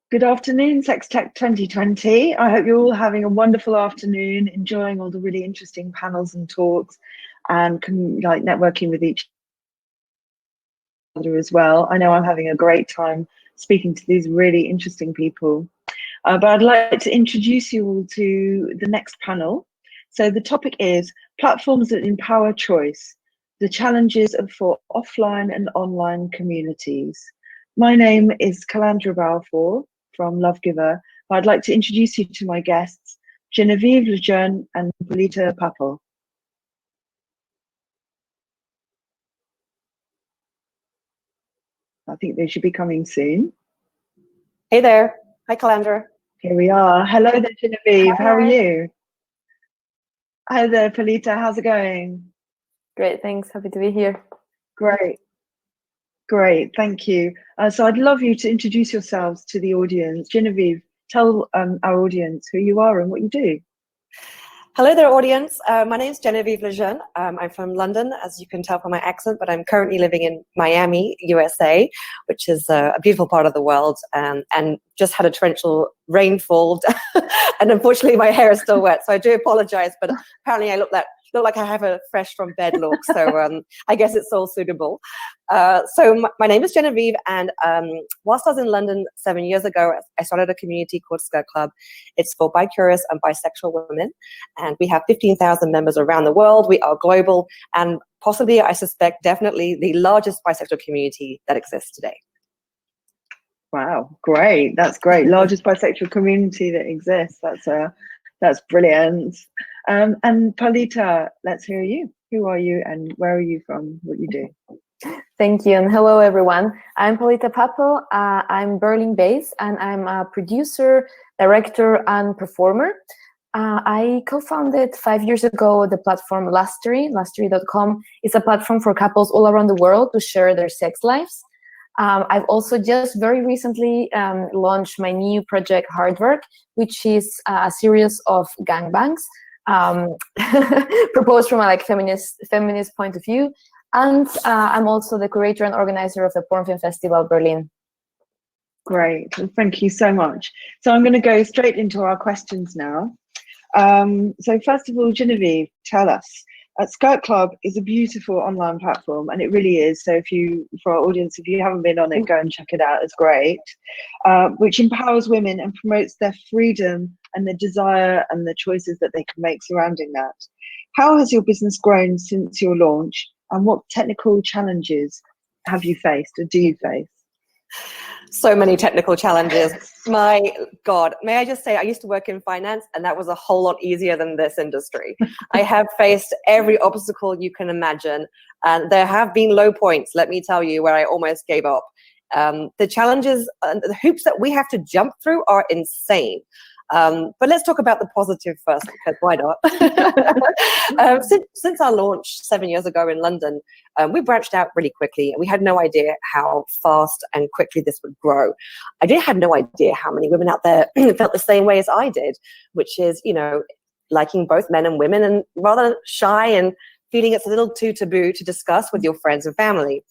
Good afternoon, SexTech 2020. I hope you're all having a wonderful afternoon, enjoying all the really interesting panels and talks, and networking with each other as well. I know I'm having a great time speaking to these really interesting people. But I'd like to introduce you all to the next panel. So the topic is platforms that empower choice, the challenges for offline and online communities. My name is Calandra Balfour from Love Giver. I'd like to introduce you to my guests, Genevieve, LeJeune, and Paulita Pappel. I think they should be coming soon. Hey there. Hi, Calandra. Here we are. Hello there, Genevieve. Hi. How are you? Hi there, Paulita. How's it going? Great, thanks. Happy to be here. Great, thank you. So I'd love you to introduce yourselves to the audience. Genevieve, tell our audience who you are and what you do. Hello there, audience. My name is Genevieve LeJeune. I'm from London, as you can tell from my accent, but I'm currently living in Miami, USA, which is a beautiful part of the world, and just had a torrential rainfall, and unfortunately my hair is still wet, so I do apologize, but apparently I look like I have a fresh from bed look, so I guess it's all suitable. So my name is Genevieve, and whilst I was in London 7 years ago, I started a community called Skirt Club. It's for bi-curious and bisexual women, and we have 15,000 members around the world. We are global, and possibly, I suspect, definitely the largest bisexual community that exists today. Wow, great. That's great. Largest bisexual community that exists. That's brilliant. And Paulita, let's hear you. Who are you and where are you from? What you do? Thank you, and hello everyone. I'm Paulita Pappel. I'm Berlin-based, and I'm a producer, director, and performer. I co-founded 5 years ago the platform Lastery. Lastery.com is a platform for couples all around the world to share their sex lives. I've also just very recently launched my new project, Hard Work, which is a series of gangbangs proposed from a feminist point of view. And I'm also the curator and organizer of the Porn Film Festival Berlin. Great, well, thank you so much. So I'm going to go straight into our questions now. So first of all, Genevieve, tell us. Skirt Club is a beautiful online platform, and it really is. So for our audience, if you haven't been on it, go and check it out. It's great, which empowers women and promotes their freedom and their desire and the choices that they can make surrounding that. How has your business grown since your launch, and what technical challenges have you faced or do you face? So many technical challenges. My God, may I just say, I used to work in finance, and that was a whole lot easier than this industry. I have faced every obstacle you can imagine, and there have been low points, let me tell you, where I almost gave up. The challenges and the hoops that we have to jump through are insane. But let's talk about the positive first, because why not? Since our launch 7 years ago in London, we branched out really quickly, and we had no idea how fast and quickly this would grow. I had no idea how many women out there felt the same way as I did, which is, liking both men and women, and rather shy and feeling it's a little too taboo to discuss with your friends and family,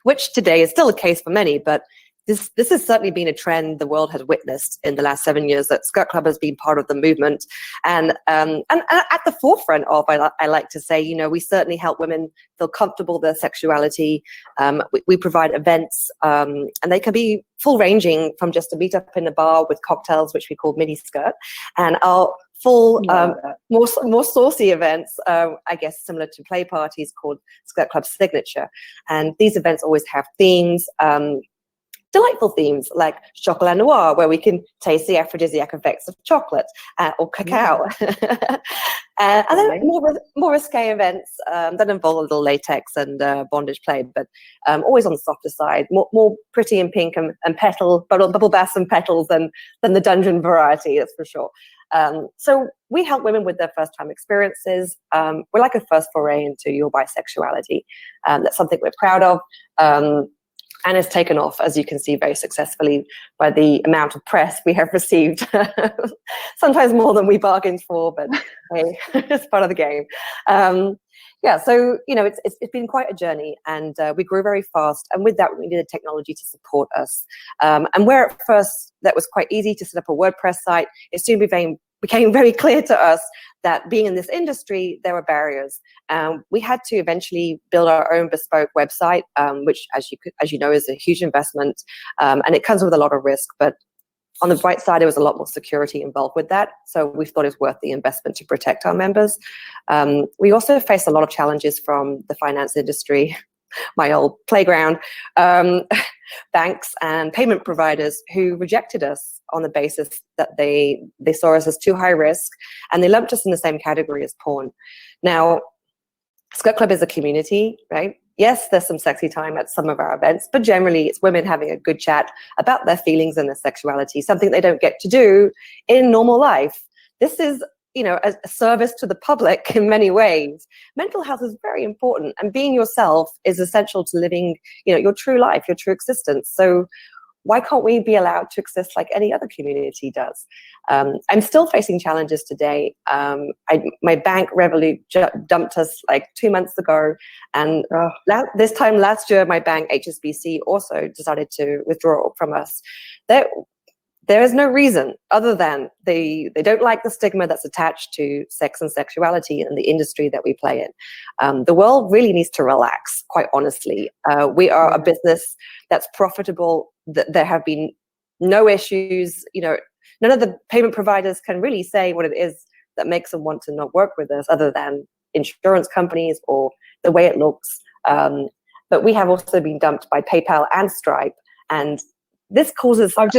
which today is still the case for many, but this has certainly been a trend the world has witnessed in the last 7 years, that Skirt Club has been part of the movement, and at the forefront of, I like to say, we certainly help women feel comfortable with their sexuality. We provide events, and they can be full ranging from just a meet up in a bar with cocktails, which we call mini skirt, and our full, more saucy events, I guess similar to play parties, called Skirt Club Signature. And these events always have themes, delightful themes like chocolat noir, where we can taste the aphrodisiac effects of chocolate, or cacao. And then more risque events that involve a little latex and bondage play, but always on the softer side, more pretty and pink and bubble baths and petals than the dungeon variety, that's for sure. So we help women with their first time experiences. We're like a first foray into your bisexuality. That's something we're proud of. and it's taken off, as you can see, very successfully by the amount of press we have received. Sometimes more than we bargained for, but hey, it's part of the game. So it's been quite a journey, and we grew very fast. And with that, we needed technology to support us. And where at first that was quite easy to set up a WordPress site, it soon became very clear to us that being in this industry, there were barriers. We had to eventually build our own bespoke website, which, as you know, is a huge investment, and it comes with a lot of risk. But on the bright side, there was a lot more security involved with that. So we thought it was worth the investment to protect our members. We also faced a lot of challenges from the finance industry, my old playground, banks and payment providers who rejected us on the basis that they saw us as too high risk, and they lumped us in the same category as porn. Now, Skirt Club is a community, right? Yes, there's some sexy time at some of our events, but generally it's women having a good chat about their feelings and their sexuality, something they don't get to do in normal life. This is, a service to the public in many ways. Mental health is very important, and being yourself is essential to living, your true life, your true existence. So why can't we be allowed to exist like any other community does? I'm still facing challenges today. My bank Revolut dumped us like 2 months ago, and this time last year, my bank HSBC also decided to withdraw from us. There is no reason other than they don't like the stigma that's attached to sex and sexuality and the industry that we play in. The world really needs to relax, quite honestly. We are a business that's profitable. There have been no issues. None of the payment providers can really say what it is that makes them want to not work with us, other than insurance companies or the way it looks. But we have also been dumped by PayPal and Stripe, and this causes. I've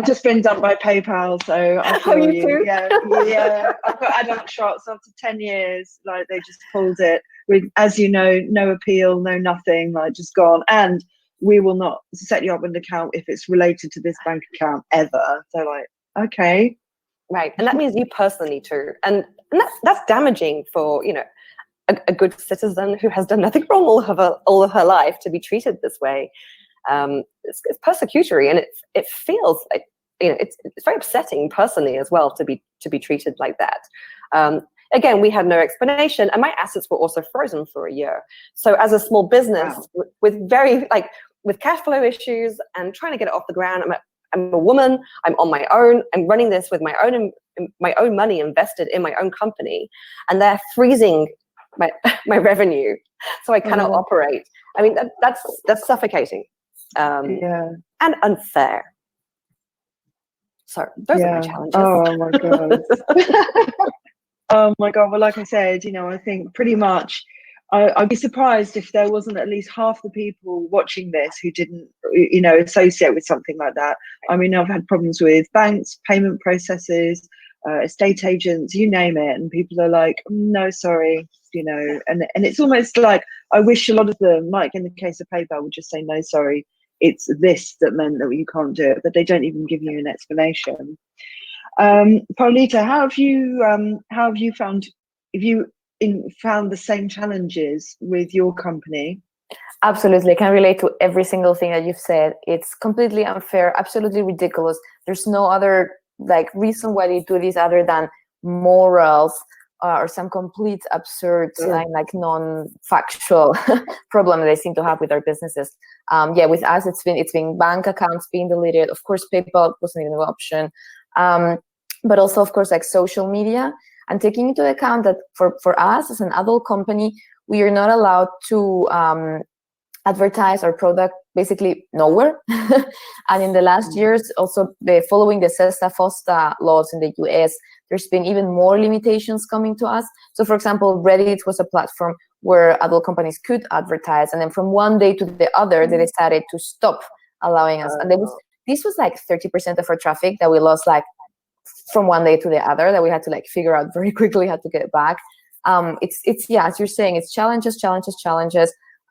just been dumped by PayPal, so I feel you you. too? Yeah. I've got adult shots after 10 years. Like, they just pulled it with, as you know, no appeal, no nothing. Like, just gone. And we will not set you up with an account if it's related to this bank account ever. So, like, okay, right, and that means you personally too, and that's damaging for a good citizen who has done nothing wrong all of her life to be treated this way. It's persecutory, and it feels like it's very upsetting personally as well to be treated like that. Again, we had no explanation, and my assets were also frozen for a year. So as a small business with cash flow issues and trying to get it off the ground, I'm a woman. I'm on my own. I'm running this with my own money invested in my own company, and they're freezing my revenue, so I cannot operate. I mean, that's suffocating. And unfair. So those are my challenges. Oh my god. Oh my god. Well, like I said, I think pretty much I'd be surprised if there wasn't at least half the people watching this who didn't, associate with something like that. I mean, I've had problems with banks, payment processes, estate agents, you name it, and people are like, no, sorry, and it's almost like, I wish a lot of them, like in the case of PayPal, would just say, no, sorry, it's this that meant that you can't do it, but they don't even give you an explanation. Paulita, how have you found the same challenges with your company? Absolutely, I can relate to every single thing that you've said. It's completely unfair, absolutely ridiculous. There's no other reason why they do this other than morals or some complete absurd and non-factual problem that they seem to have with our businesses. With us, it's been bank accounts being deleted. Of course, PayPal wasn't even an option, but also, of course, social media. And taking into account that for us as an adult company, we are not allowed to advertise our product basically nowhere. And in the last years, also following the SESTA-FOSTA laws in the US, there's been even more limitations coming to us. So for example, Reddit was a platform where adult companies could advertise. And then from one day to the other, they decided to stop allowing us. And this was 30% of our traffic that we lost from one day to the other, that we had to figure out very quickly how to get back. It's as you're saying, it's challenges.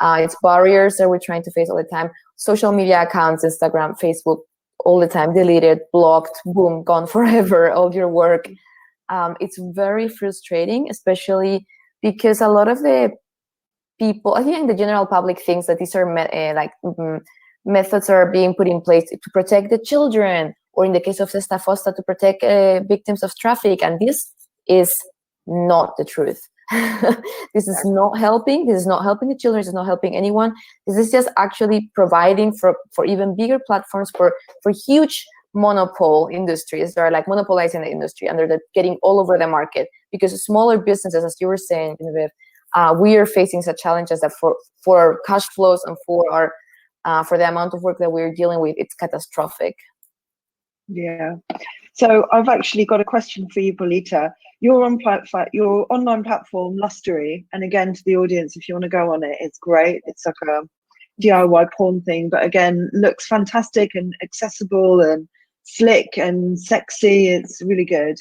It's barriers that we're trying to face all the time. Social media accounts, Instagram, Facebook, all the time, deleted, blocked, boom, gone forever, all your work. It's very frustrating, especially because a lot of the people, I think the general public thinks that these are methods are being put in place to protect the children, or in the case of Sesta Fosta, to protect victims of traffic. And this is not the truth. This is not helping. This is not helping the children. This is not helping anyone. This is just actually providing for even bigger platforms, for huge monopole industries that are like monopolizing the industry, and they're getting all over the market. Because smaller businesses, as you were saying, Genevieve, we are facing such challenges that for our cash flows and for the amount of work that we're dealing with, it's catastrophic. Yeah. So I've actually got a question for you, Paulita. Your online platform, Lustery, and again, to the audience, if you want to go on it, it's great. It's like a DIY porn thing, but again, looks fantastic and accessible and slick and sexy. It's really good.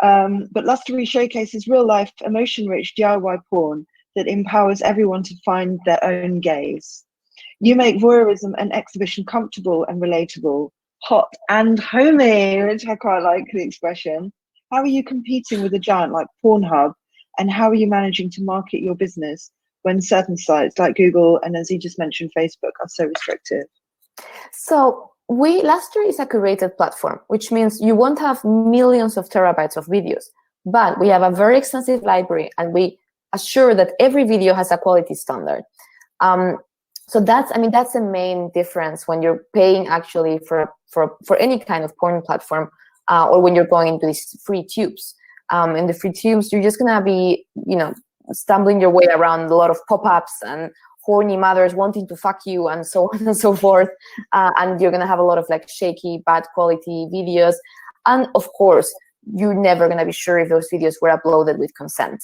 But Lustery showcases real-life, emotion-rich DIY porn that empowers everyone to find their own gaze. You make voyeurism and exhibition comfortable and relatable, hot and homey, which I quite like the expression. How are you competing with a giant like Pornhub, and how are you managing to market your business when certain sites like Google and, as you just mentioned, Facebook are so restrictive? So Lustery is a curated platform, which means you won't have millions of terabytes of videos, but we have a very extensive library, and we assure that every video has a quality standard. So that's the main difference when you're paying actually for any kind of porn platform, or when you're going into these free tubes. In the free tubes, you're just gonna be, stumbling your way around a lot of pop-ups and horny mothers wanting to fuck you and so on and so forth. And you're gonna have a lot of like shaky, bad quality videos. And of course, you're never gonna be sure if those videos were uploaded with consent.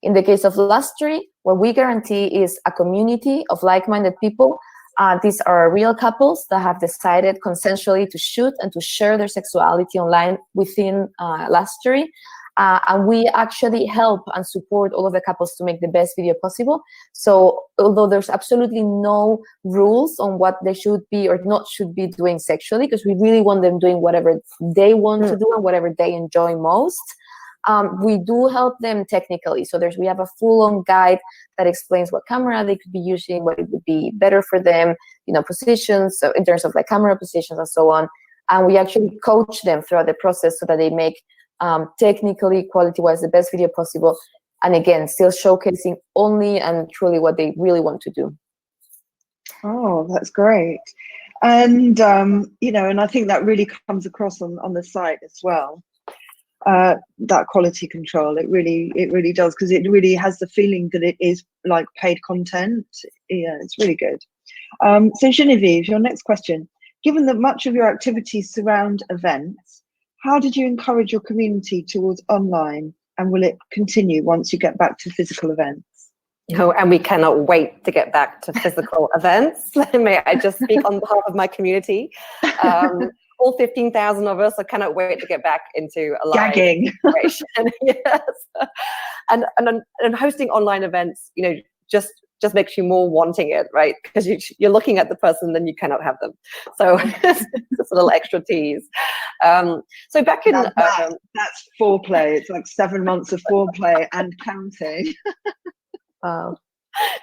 In the case of Lustery, what we guarantee is a community of like-minded people. These are real couples that have decided consensually to shoot and to share their sexuality online within Lustery. And we actually help and support all of the couples to make the best video possible. So although there's absolutely no rules on what they should be or not should be doing sexually, because we really want them doing whatever they want to do and whatever they enjoy most, we do help them technically. So we have a full-on guide that explains what camera they could be using, what it would be better for them, positions, so in terms of like camera positions and so on. And we actually coach them throughout the process so that they make technically, quality-wise, the best video possible. And again, still showcasing only and truly what they really want to do. Oh, that's great. And, and I think that really comes across on the site as well. That quality control, it really does, because it really has the feeling that it is like paid content. Yeah, it's really good. So Genevieve, your next question. Given that much of your activities surround events, how did you encourage your community towards online, and will it continue once you get back to physical events? Oh, and we cannot wait to get back to physical events. May I just speak on behalf of my community? All 15,000 of us, I cannot wait to get back into a live situation. Yes, and hosting online events, just makes you more wanting it, right? Because you're looking at the person, then you cannot have them. So it's a little extra tease. So back in that's foreplay. It's like 7 months of foreplay and counting. Wow.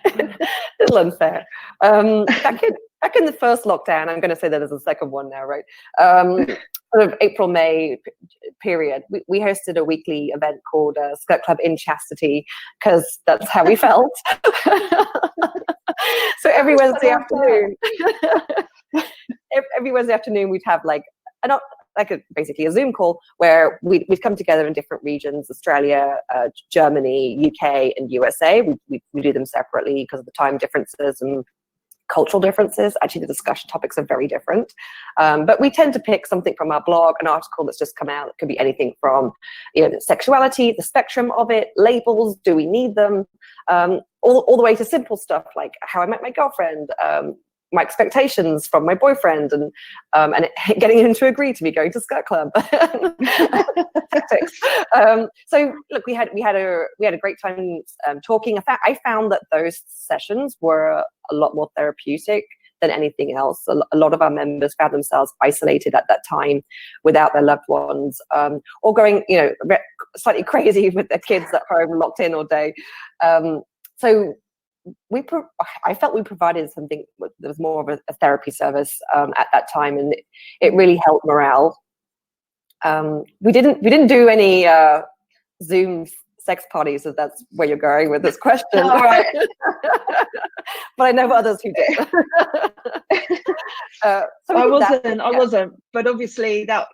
A little unfair. Back in the first lockdown, I'm going to say that there's a second one now, right? Sort of April, May period, we hosted a weekly event called Skirt Club in Chastity, because that's how we felt. So every Wednesday afternoon, we'd have basically a Zoom call where we'd come together in different regions: Australia, Germany, UK, and USA. We do them separately because of the time differences and cultural differences. Actually, the discussion topics are very different, but we tend to pick something from our blog, an article that's just come out. It could be anything from sexuality, the spectrum of it, labels, do we need them, all the way to simple stuff like how I met my girlfriend, my expectations from my boyfriend, and getting him to agree to me going to Skirt Club. So look, we had a great time talking. In fact, I found that those sessions were a lot more therapeutic than anything else. A lot of our members found themselves isolated at that time without their loved ones, or going slightly crazy with their kids at home, locked in all day. So I felt we provided something that was more of a therapy service at that time, and it really helped morale. We didn't do any Zoom sex parties, if that's where you're going with this question. All right. But I know others who did. So I wasn't, but obviously that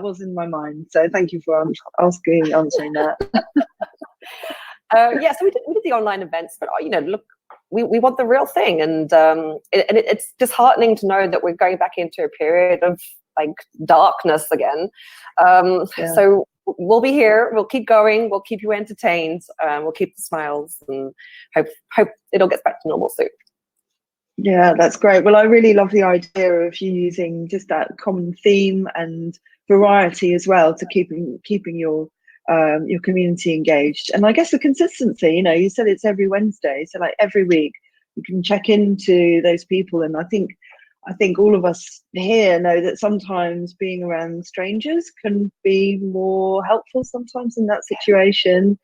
was in my mind. So thank you for answering that. So we did the online events, but look, we want the real thing, and it's disheartening to know that we're going back into a period of like darkness again. So we'll be here. We'll keep going. We'll keep you entertained. We'll keep the smiles, and hope it all gets back to normal soon. Yeah, that's great. Well, I really love the idea of you using just that common theme and variety as well to keeping your community engaged. And I guess the consistency, you said it's every Wednesday, so like every week you can check into those people. And I think all of us here know that sometimes being around strangers can be more helpful sometimes in that situation,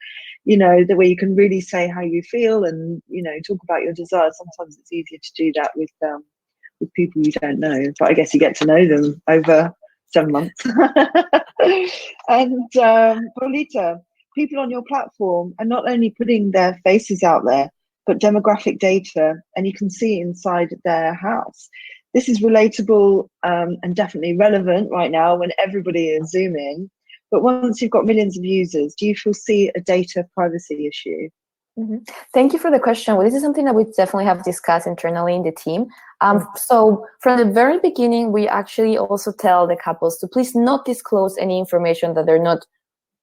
the way you can really say how you feel and, talk about your desires. Sometimes it's easier to do that with people you don't know, but I guess you get to know them over 7 months. And Paulita, people on your platform are not only putting their faces out there, but demographic data, and you can see inside their house. This is relatable and definitely relevant right now when everybody is Zooming. But once you've got millions of users, do you foresee a data privacy issue? Mm-hmm. Thank you for the question. Well, this is something that we definitely have discussed internally in the team. So from the very beginning, we actually also tell the couples to please not disclose any information that they're not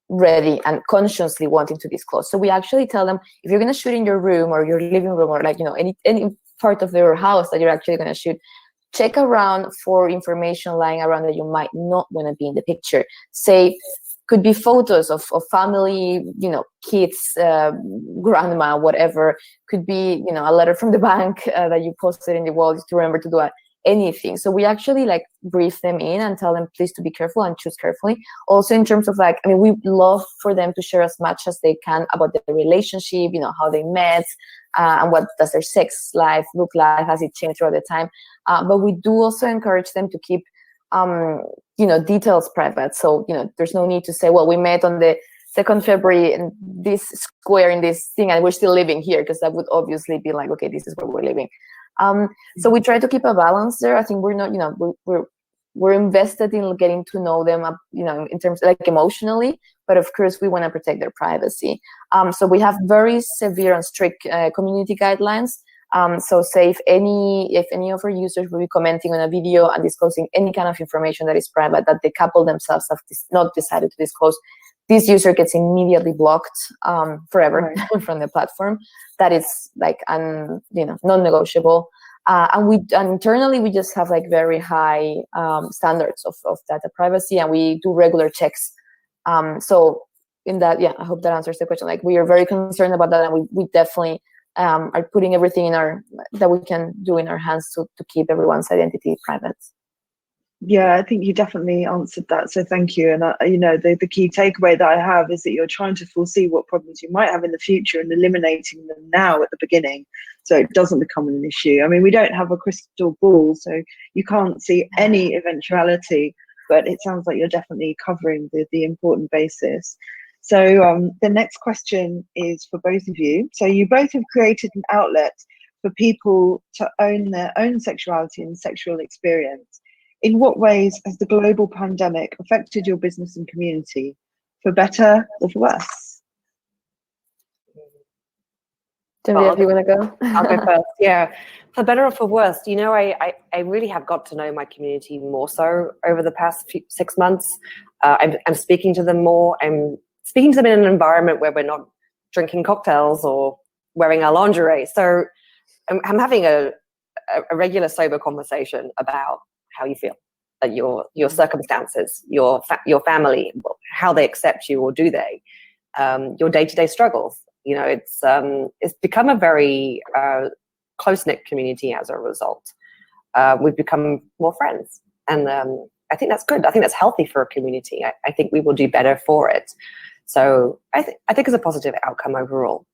ready and consciously wanting to disclose. So we actually tell them, if you're going to shoot in your room or your living room or any part of your house that you're actually going to shoot, check around for information lying around that you might not want to be in the picture. Say, could be photos of family, kids, grandma, whatever. Could be, a letter from the bank that you posted in the wall just to remember to do anything. So we actually brief them in and tell them please to be careful and choose carefully. Also in terms of we love for them to share as much as they can about their relationship, how they met, and what does their sex life look like, has it changed throughout the time. But we do also encourage them to keep details private. So, there's no need to say, well, we met on the 2nd February in this square in this thing and we're still living here, because that would obviously be like, okay, this is where we're living. So we try to keep a balance there. I think we're not, we're invested in getting to know them, in terms of emotionally, but of course we want to protect their privacy. So we have very severe and strict community guidelines. So say if any of our users will be commenting on a video and disclosing any kind of information that is private that the couple themselves have not decided to disclose, this user gets immediately blocked forever from the platform. That is non-negotiable. And internally we just have very high standards of data privacy, and we do regular checks. So in that, I hope that answers the question. We are very concerned about that, and we definitely are putting everything that we can do in our hands to keep everyone's identity private. Yeah, I think you definitely answered that. So thank you. And the key takeaway that I have is that you're trying to foresee what problems you might have in the future and eliminating them now at the beginning, so it doesn't become an issue. I mean, we don't have a crystal ball, so you can't see any eventuality, but it sounds like you're definitely covering the important basis. So the next question is for both of you. So you both have created an outlet for people to own their own sexuality and sexual experience. In what ways has the global pandemic affected your business and community, for better or for worse? Genevieve, you want to go? I'll go first. Yeah, for better or for worse, I really have got to know my community more so over the past 6 months. I'm speaking to them more. I'm speaking to them in an environment where we're not drinking cocktails or wearing our lingerie. So I'm having a regular sober conversation about how you feel, your circumstances, your family, how they accept you or do they, your day-to-day struggles. It's become a very close-knit community as a result. We've become more friends, and I think that's good. I think that's healthy for a community. I think we will do better for it. So I think it's a positive outcome overall.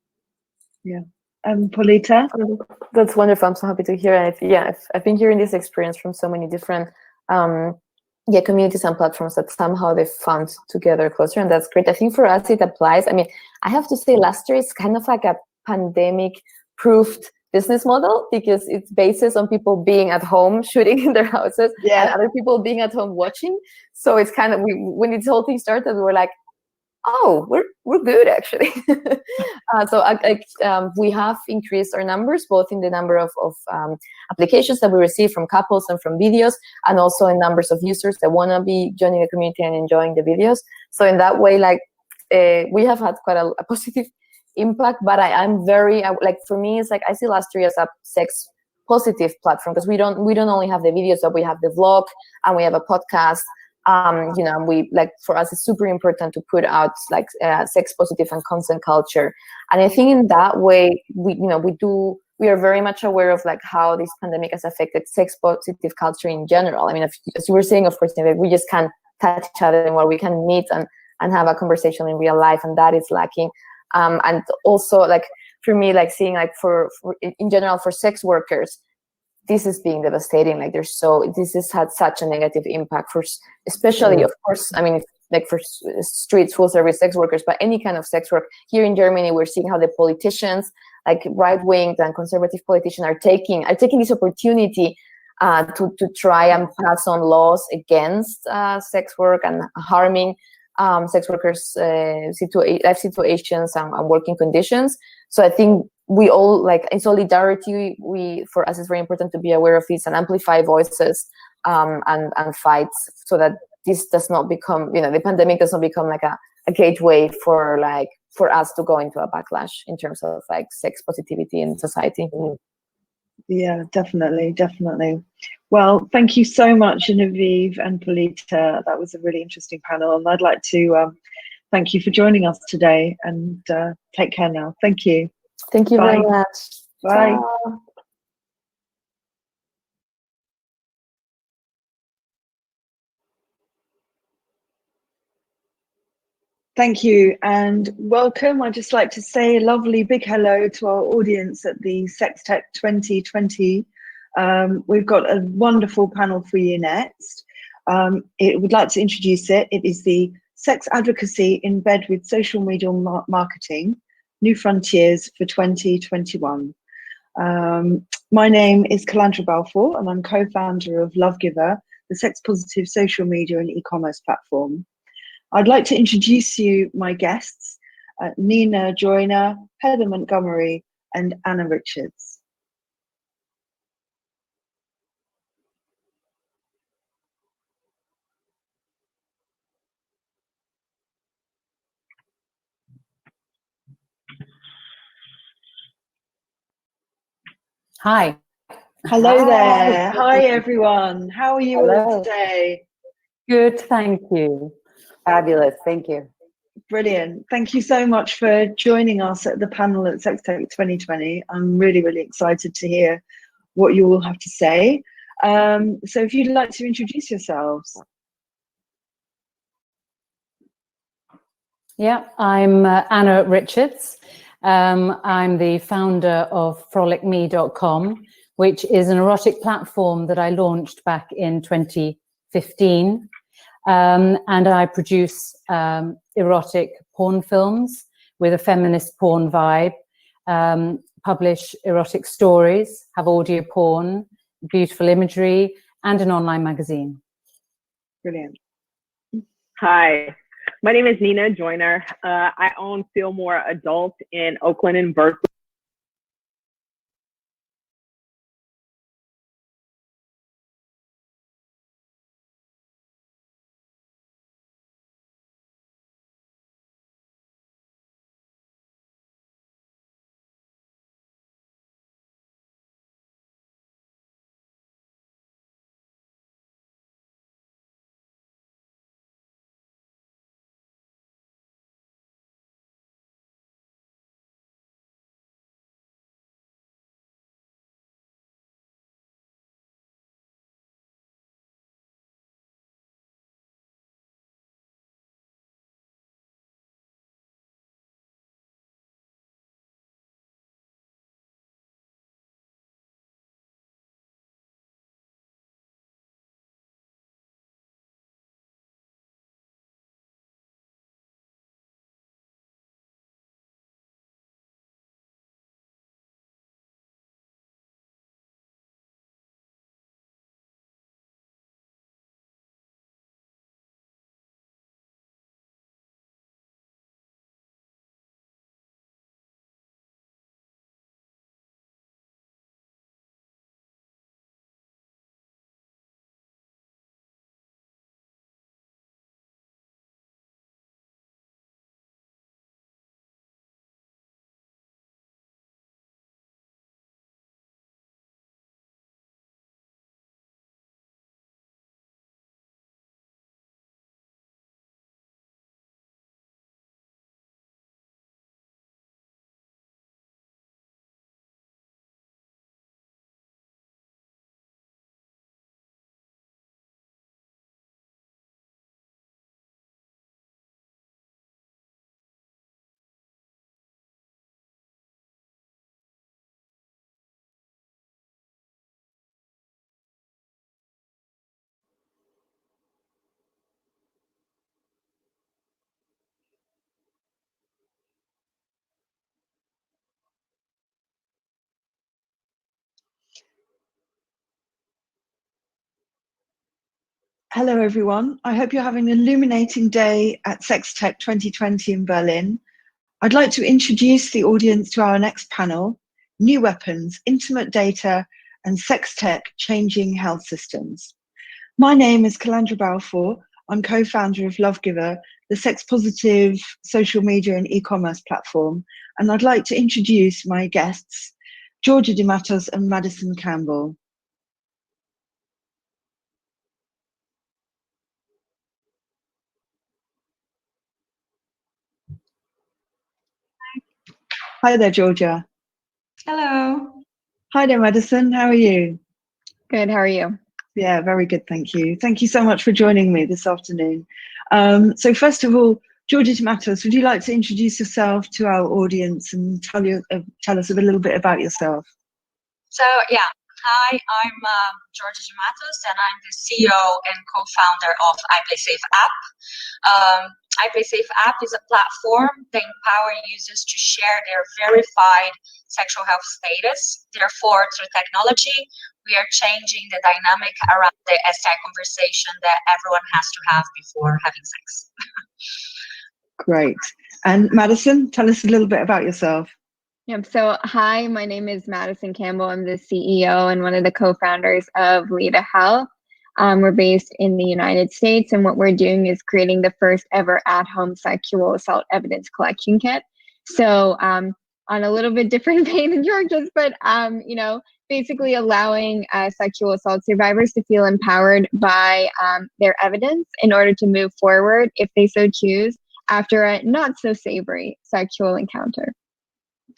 Yeah. Paulita? That's wonderful. I'm so happy to hear it. Yeah, I've been hearing this experience from so many different communities and platforms that somehow they've found together closer, and that's great. I think for us it applies. I mean, I have to say last year is kind of like a pandemic-proofed business model because it's basis on people being at home shooting in their houses and other people being at home watching. So it's kind of, when this whole thing started, we were like, oh, we're good actually. We have increased our numbers, both in the number of applications that we receive from couples and from videos, and also in numbers of users that want to be joining the community and enjoying the videos. So in that way, we have had quite a positive impact. But I'm very for me, it's like I see last year as a sex positive platform because we don't only have the videos, but we have the vlog and we have a podcast. We for us it's super important to put out sex positive and consent culture, and I think in that way we are very much aware of how this pandemic has affected sex positive culture in general. I mean, as you were saying, of course, we just can't touch each other anymore. We can meet and have a conversation in real life, and that is lacking. And also for me, seeing for in general for sex workers, this is being devastating. This has had such a negative impact for, especially, of course, I mean, for streets, full service sex workers, but any kind of sex work. Here in Germany, we're seeing how the politicians, right-winged and conservative politicians, are taking this opportunity to try and pass on laws against sex work and harming sex workers' life situations and working conditions. So I think we all, in solidarity, for us it's very important to be aware of this and amplify voices and fights, so that this does not become, the pandemic does not become a gateway for us to go into a backlash in terms of sex positivity in society. Yeah, definitely. Well, thank you so much, Genevieve and Paulita. That was a really interesting panel, and I'd like to thank you for joining us today, and take care now. Thank you. Thank you very much. Bye. Ciao. Thank you and welcome. I'd just like to say a lovely big hello to our audience at the SexTech 2020. We've got a wonderful panel for you next. It would like to introduce it. It is the Sex Advocacy in Bed with Social Media Marketing, New Frontiers for 2021. My name is Calandra Balfour, and I'm co-founder of Love Giver, the sex positive social media and e-commerce platform. I'd like to introduce you my guests, Nina Joyner, Heather Montgomery, and Anna Richards. Hi. Hello there. Hi, everyone. How are you all today? Good, thank you. Fabulous, thank you. Brilliant. Thank you so much for joining us at the panel at SexTech 2020. I'm really, really excited to hear what you all have to say. So if you'd like to introduce yourselves. Yeah, I'm Anna Richards. I'm the founder of frolicme.com, which is an erotic platform that I launched back in 2015. And I produce erotic porn films with a feminist porn vibe, publish erotic stories, have audio porn, beautiful imagery, and an online magazine. Brilliant. Hi, my name is Nina Joyner. I own Fillmore Adult in Oakland and Berkeley. Hello, everyone. I hope you're having an illuminating day at SexTech 2020 in Berlin. I'd like to introduce the audience to our next panel, New Weapons, Intimate Data, and SexTech Changing Health Systems. My name is Calandra Balfour. I'm co-founder of Lovegiver, the sex-positive social media and e-commerce platform, and I'd like to introduce my guests, Georgia de Mattos and Madison Campbell. Hi there, Georgia. Hello. Hi there, Madison. How are you? Good. How are you? Yeah, very good. Thank you. Thank you so much for joining me this afternoon. So first of all, Georgia de Mattos, would you like to introduce yourself to our audience and tell us a little bit about yourself? So, yeah. Hi, I'm Georgia de Mattos, and I'm the CEO and co-founder of iPlaySafe app. iPlaySafe app is a platform that empowers users to share their verified sexual health status. Therefore, through technology, we are changing the dynamic around the STI conversation that everyone has to have before having sex. Great. And Madison, tell us a little bit about yourself. Yep. So, hi, my name is Madison Campbell. I'm the CEO and one of the co-founders of Leda Health. We're based in the United States, and what we're doing is creating the first ever at-home sexual assault evidence collection kit. So, on a little bit different vein than Georgia's, but basically allowing sexual assault survivors to feel empowered by their evidence in order to move forward, if they so choose, after a not so savory sexual encounter.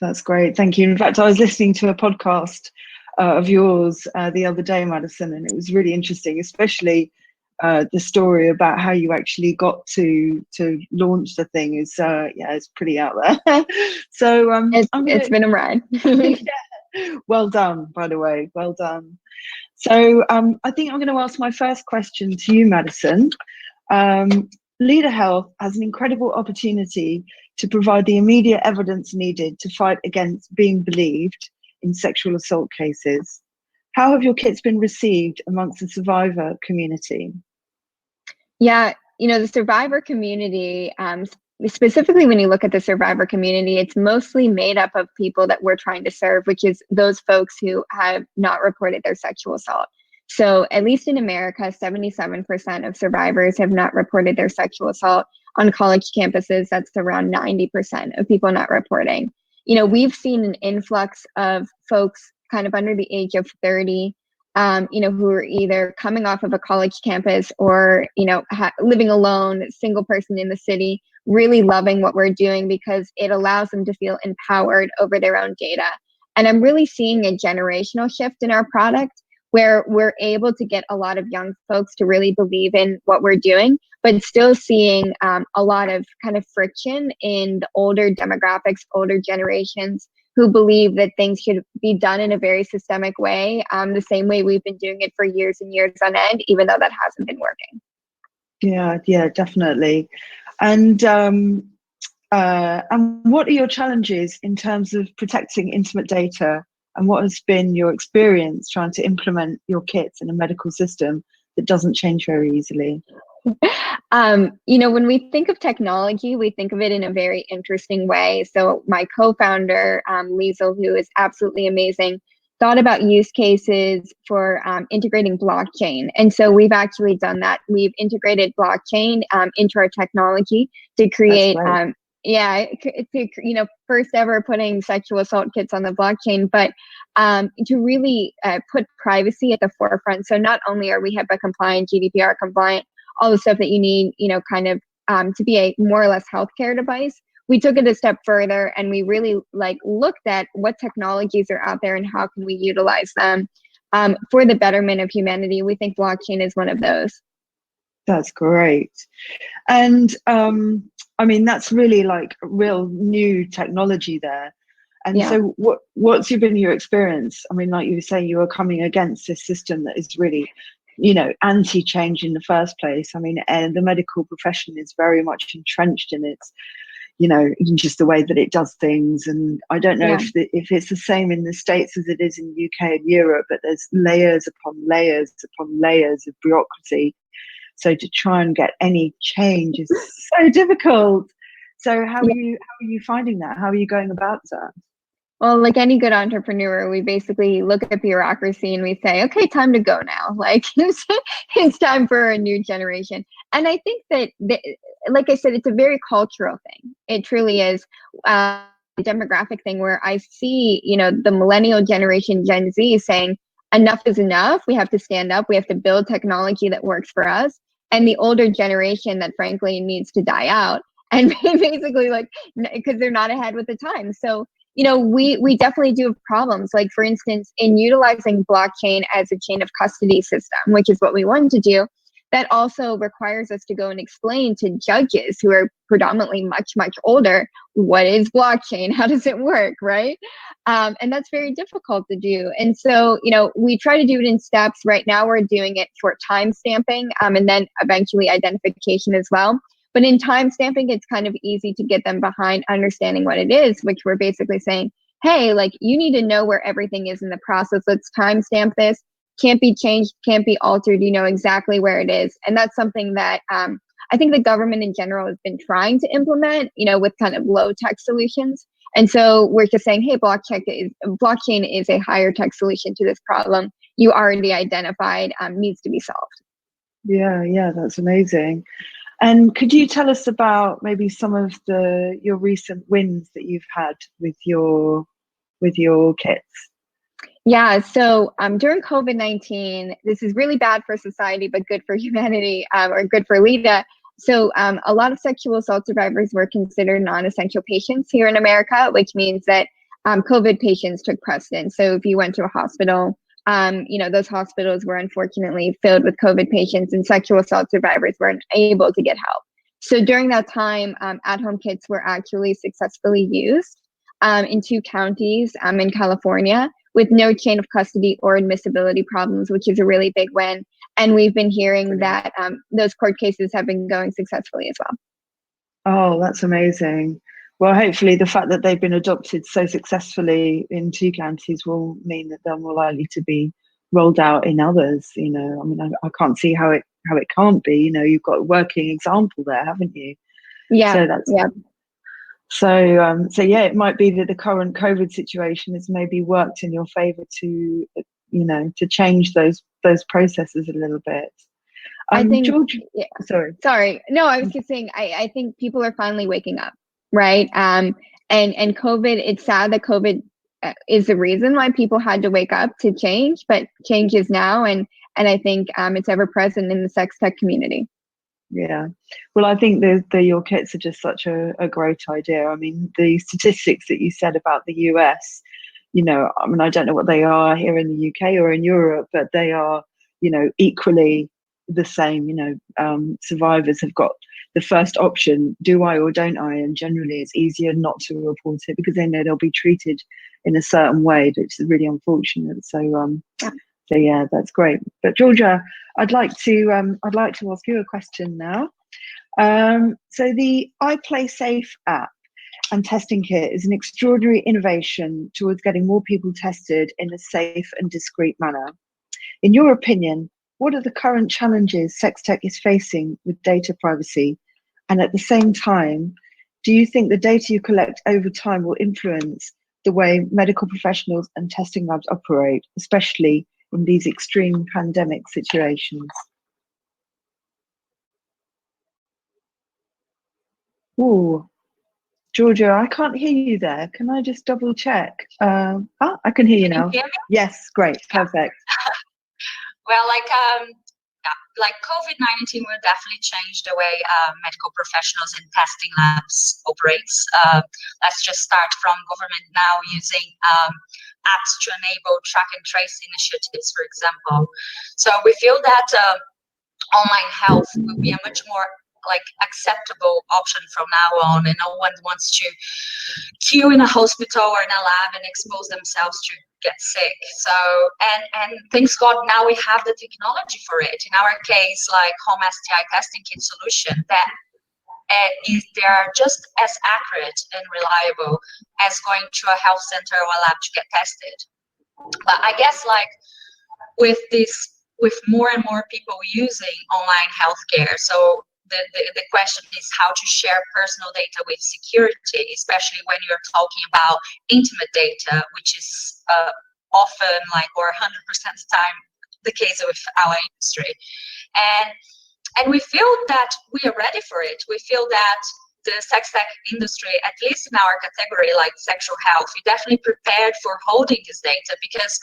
That's great. Thank you. In fact, I was listening to a podcast of yours the other day, Madison, and it was really interesting, especially the story about how you actually got to launch the thing is, it's pretty out there. So it's been a ride. Yeah. Well done, by the way. Well done. So I think I'm going to ask my first question to you, Madison. Leda Health has an incredible opportunity to provide the immediate evidence needed to fight against being believed in sexual assault cases. How have your kits been received amongst the survivor community? Yeah, the survivor community, specifically when you look at the survivor community, it's mostly made up of people that we're trying to serve, which is those folks who have not reported their sexual assault. So at least in America, 77% of survivors have not reported their sexual assault. On college campuses, that's around 90% of people not reporting. We've seen an influx of folks kind of under the age of 30, who are either coming off of a college campus or, living alone, single person in the city, really loving what we're doing because it allows them to feel empowered over their own data. And I'm really seeing a generational shift in our product where we're able to get a lot of young folks to really believe in what we're doing, but still seeing a lot of kind of friction in the older demographics, older generations who believe that things should be done in a very systemic way, the same way we've been doing it for years and years on end, even though that hasn't been working. Yeah, definitely. And what are your challenges in terms of protecting intimate data? And what has been your experience trying to implement your kits in a medical system that doesn't change very easily? When we think of technology, we think of it in a very interesting way. So my co-founder, Liesel, who is absolutely amazing, thought about use cases for integrating blockchain. And so we've actually done that. We've integrated blockchain into our technology to create first ever putting sexual assault kits on the blockchain, but to really put privacy at the forefront. So not only are we HIPAA compliant, GDPR compliant, all the stuff that you need, to be a more or less healthcare device, we took it a step further and we really looked at what technologies are out there and how can we utilize them for the betterment of humanity. We think blockchain is one of those. That's great. And that's really like real new technology there. And so what's been your experience? Like you were saying, you were coming against this system that is really, anti-change in the first place. And the medical profession is very much entrenched in its, in just the way that it does things. And I don't know if it's the same in the States as it is in the UK and Europe, but there's layers upon layers upon layers of bureaucracy So to try and get any change is so difficult. So how are you finding that? How are you going about that? Well, like any good entrepreneur, we basically look at bureaucracy and we say, okay, time to go now. Like it's time for a new generation. And I think that, like I said, it's a very cultural thing. It truly is a demographic thing where I see, the millennial generation, Gen Z, saying enough is enough. We have to stand up. We have to build technology that works for us. And the older generation that frankly needs to die out. And basically because they're not ahead with the time. So, we definitely do have problems. Like, for instance, in utilizing blockchain as a chain of custody system, which is what we want to do, that also requires us to go and explain to judges who are predominantly much, much older, what is blockchain? How does it work, right? And that's very difficult to do. And so, we try to do it in steps. Right now, we're doing it for time stamping and then eventually identification as well. But in time stamping, it's kind of easy to get them behind understanding what it is, which we're basically saying, hey, like, you need to know where everything is in the process. Let's time stamp this. Can't be changed, can't be altered. You know exactly where it is. And that's something that I think the government in general has been trying to implement, with kind of low tech solutions. And so we're just saying, hey, blockchain is a higher tech solution to this problem. You already identified, needs to be solved. Yeah, that's amazing. And could you tell us about maybe some of your recent wins that you've had with your kits? Yeah, so during COVID-19, this is really bad for society, but good for humanity, or good for Leda. So a lot of sexual assault survivors were considered non-essential patients here in America, which means that COVID patients took precedence. So if you went to a hospital, those hospitals were unfortunately filled with COVID patients, and sexual assault survivors weren't able to get help. So during that time, at-home kits were actually successfully used in 2 counties in California with no chain of custody or admissibility problems, which is a really big win. And we've been hearing that those court cases have been going successfully as well. Oh, that's amazing. Well, hopefully the fact that they've been adopted so successfully in 2 counties will mean that they're more likely to be rolled out in others. I mean, I can't see how it can't be. You've got a working example there, haven't you? Yeah. So that's So yeah, it might be that the current COVID situation has maybe worked in your favor to change those processes a little bit. I think, George, sorry. No, I was just saying, I think people are finally waking up, right? And COVID, it's sad that COVID is the reason why people had to wake up to change, but change is now. And I think it's ever present in the sex tech community. Yeah, well, I think your kits are just such a great idea. I mean, the statistics that you said about the US, I mean, I don't know what they are here in the UK or in Europe, but they are, equally the same. Survivors have got the first option, do I or don't I? And generally it's easier not to report it because they know they'll be treated in a certain way, which is really unfortunate. So yeah, that's great. But Georgia, I'd like to ask you a question now. So the iPlaySafe app and testing kit is an extraordinary innovation towards getting more people tested in a safe and discreet manner. In your opinion, what are the current challenges SexTech is facing with data privacy? And at the same time, do you think the data you collect over time will influence the way medical professionals and testing labs operate, especially in these extreme pandemic situations? Ooh, Georgia, I can't hear you there. Can I just double check? I can hear you now. Can you hear me? Yes, great, perfect. Well, like COVID-19 will definitely change the way medical professionals and testing labs operates. Let's just start from government now using apps to enable track and trace initiatives, for example. So we feel that online health will be a much more acceptable option from now on, and no one wants to queue in a hospital or in a lab and expose themselves to get sick. So and thanks God now we have the technology for it. In our case, like home STI testing kit solution that they are just as accurate and reliable as going to a health center or a lab to get tested. But I guess with this with more and more people using online healthcare. So the question is how to share personal data with security, especially when you're talking about intimate data, which is often like, or 100% of the time, the case with our industry. And we feel that we are ready for it. We feel that the sex tech industry, at least in our category, like sexual health, we definitely prepared for holding this data, because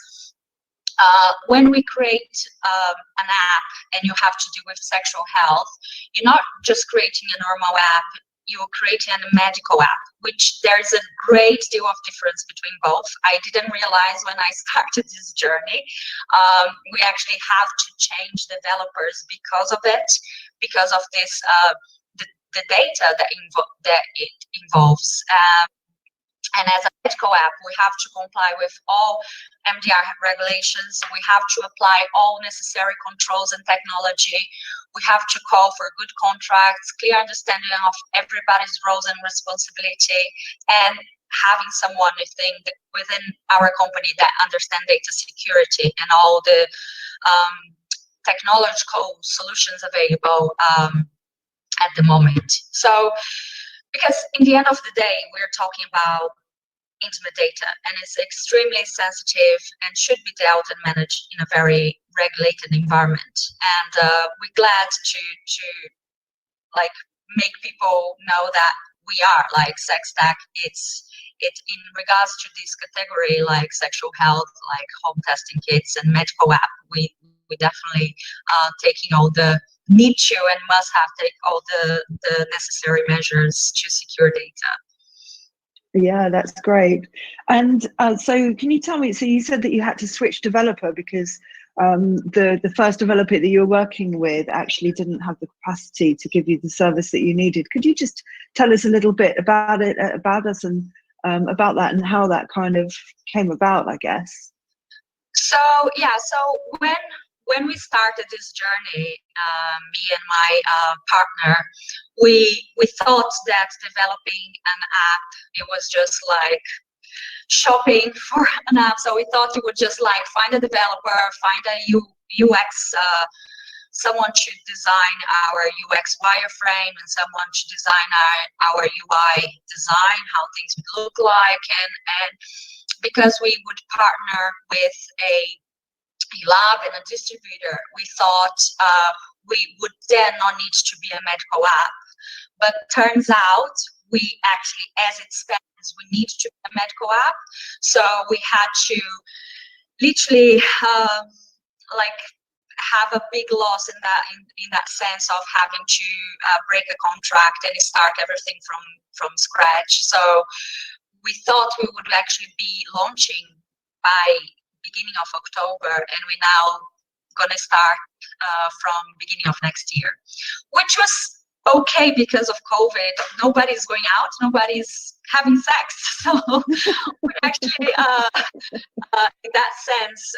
when we create an app and you have to do with sexual health, you're not just creating a normal app, you're creating a medical app, which there's a great deal of difference between both. I didn't realize when I started this journey. We actually have to change developers because of it, because of this, the data that it involves. And as a medical app, we have to comply with all MDR regulations. We have to apply all necessary controls and technology. We have to call for good contracts, clear understanding of everybody's roles and responsibility, and having someone within our company that understands data security and all the technological solutions available at the moment. So, because in the end of the day, we're talking about intimate data, and it's extremely sensitive and should be dealt and managed in a very regulated environment. And we're glad to like make people know that we are like SexTech. It's in regards to this category, like sexual health, like home testing kits and medical app. We definitely taking all the need to and must have take all the necessary measures to secure data. Yeah, that's great. And so can you tell me, so you said that you had to switch developer because the first developer that you were working with actually didn't have the capacity to give you the service that you needed. Could you just tell us a little bit about it, about us, and about that and how that kind of came about, I guess? So yeah, so when we started this journey, me and my partner, we thought that developing an app, it was just like shopping for an app. So we thought we would just like find a developer, find a UX, someone to design our UX wireframe, and someone to design our UI design, how things would look like, and because we would partner with a lab and a distributor, we thought we would then not need to be a medical app. But turns out we actually, as it stands, we need to be a medical app. So we had to literally like have a big loss in that sense of having to break a contract and start everything from scratch. So we thought we would actually be launching by beginning of October, and we're now gonna start from beginning of next year, which was okay because of COVID. Nobody's going out, nobody's having sex, so we actually in that sense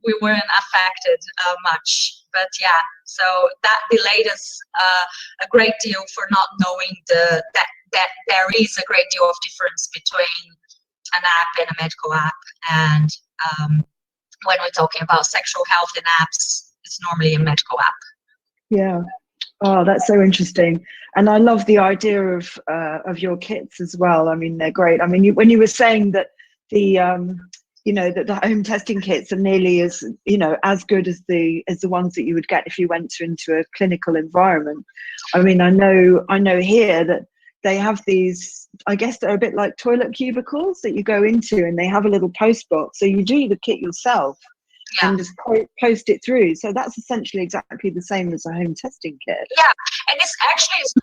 we weren't affected much. But yeah, so that delayed us a great deal for not knowing that there is a great deal of difference between an app and a medical app. And when we're talking about sexual health in apps, it's normally a medical app. Yeah. Oh, that's so interesting. And I love the idea of your kits as well. I mean, they're great. I mean, when you were saying that the that the home testing kits are nearly as as good as the ones that you would get if you went into a clinical environment. I mean, I know here that they have these, I guess they're a bit like toilet cubicles that you go into, and they have a little post box. So you do the kit yourself and just post it through. So that's essentially exactly the same as a home testing kit. Yeah, and it's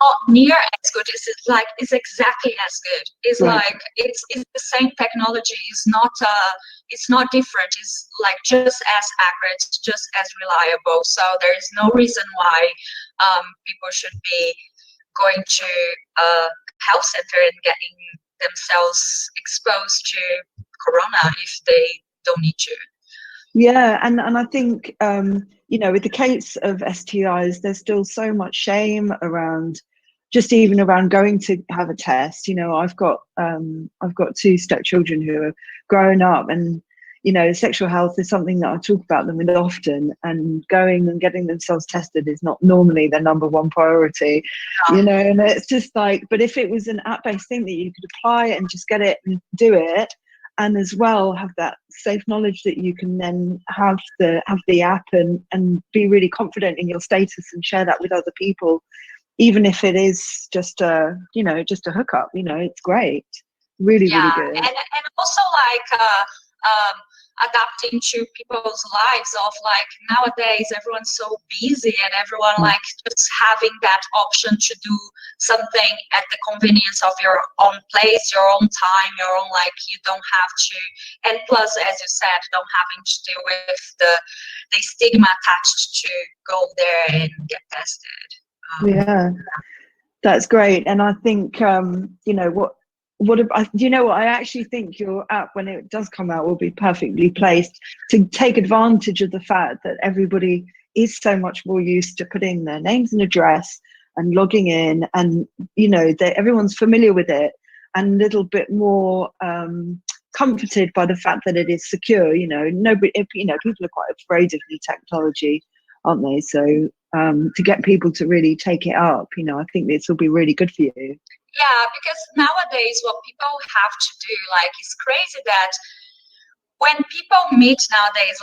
not near as good. It's exactly as good. It's right. Like it's the same technology. It's not different. It's like just as accurate, just as reliable. So there is no reason why people should be going to a health center and getting themselves exposed to corona if they don't need to. Yeah, and I think with the case of STIs, there's still so much shame around, just even around going to have a test. I've got 2 stepchildren who are growing up, and sexual health is something that I talk about them with often, and going and getting themselves tested is not normally their number one priority, and it's just like, but if it was an app-based thing that you could apply it and just get it and do it, and as well have that safe knowledge that you can then have the app and be really confident in your status and share that with other people, even if it is just a hookup, it's great. Really good. And also adapting to people's lives of nowadays everyone's so busy and everyone just having that option to do something at the convenience of your own place, your own time, your own you don't have to, and plus as you said, don't having to deal with the stigma attached to go there and get tested. That's great. And I think I actually think your app, when it does come out, will be perfectly placed to take advantage of the fact that everybody is so much more used to putting their names and address and logging in, and that everyone's familiar with it and a little bit more comforted by the fact that it is secure. People are quite afraid of new technology, aren't they? So to get people to really take it up, I think this will be really good for you. Yeah, because nowadays what people have to do, it's crazy that when people meet nowadays,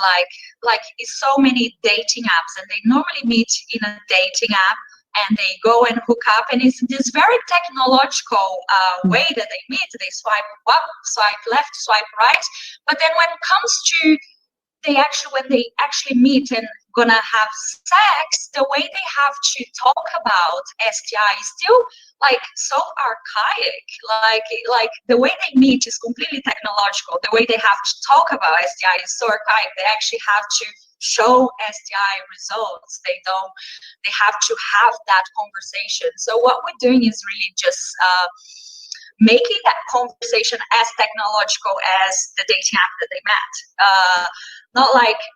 it's so many dating apps, and they normally meet in a dating app and they go and hook up, and it's this very technological way that they meet. They swipe up, swipe left, swipe right. But then when it comes to when they actually meet and gonna have sex, the way they have to talk about STI is still so archaic. The way they meet is completely technological. The way they have to talk about STI is so archaic. They actually have to show STI results. They have to have that conversation. So what we're doing is really just making that conversation as technological as the dating app that they met. Not